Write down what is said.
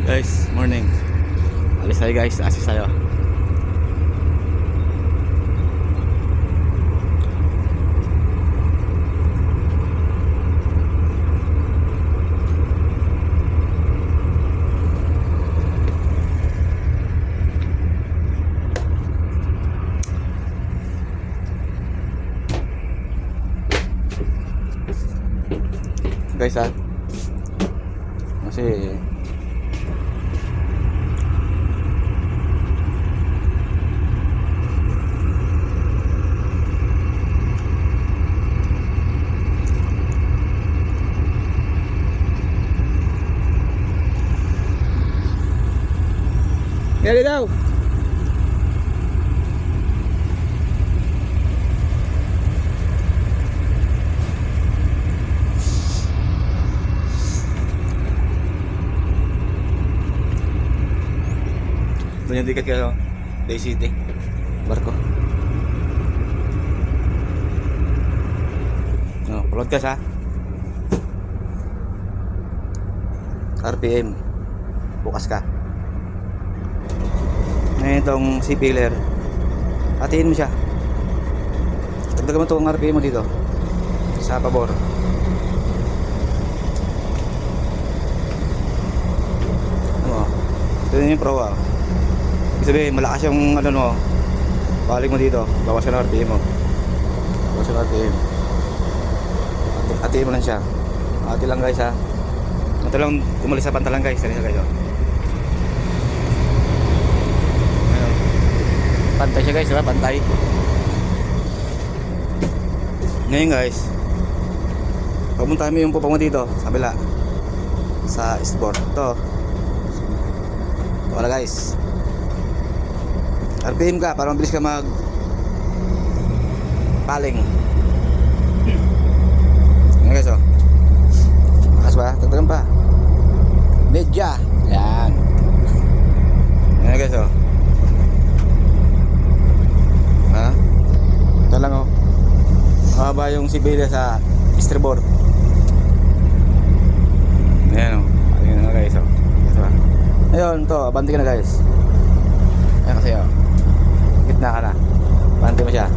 Guys, morning. Alis tayo guys, assist tayo. Guys kasi Gali daw. Doon yung ticket kayo, Day City, barko. No, podcast ha. RPM, bukas ka. Ngayon itong C-Pillar, hatiin mo siya. Tagdagan mo itong RPM mo dito sa pabor. Ano, ito yung pro Ibig sabihin, malakas yung ano mo. Balik mo dito, bawas ka ng RPM mo. Bawas ng RPM. Hatiin mo lang siya. Hati lang guys ha. Ito lang, umalis sa pantalan guys. Ganyan guys. Pantay siya guys, diba? Pantay. Ngayon guys, papuntahan mo yung pupa mo dito sa kabila, sa eastboard. Ito wala guys, RPM ka para mabilis ka mag paling. Ngayon guys lakas ba? Tagdagan pa medya. Yan. Ngayon guys ha? Ito lang mahaba yung sibila sa eastboard. Ayan ayun na guys ayun to, abanti ka na guys. Ayan kasi gitna ka na, abanti mo siya.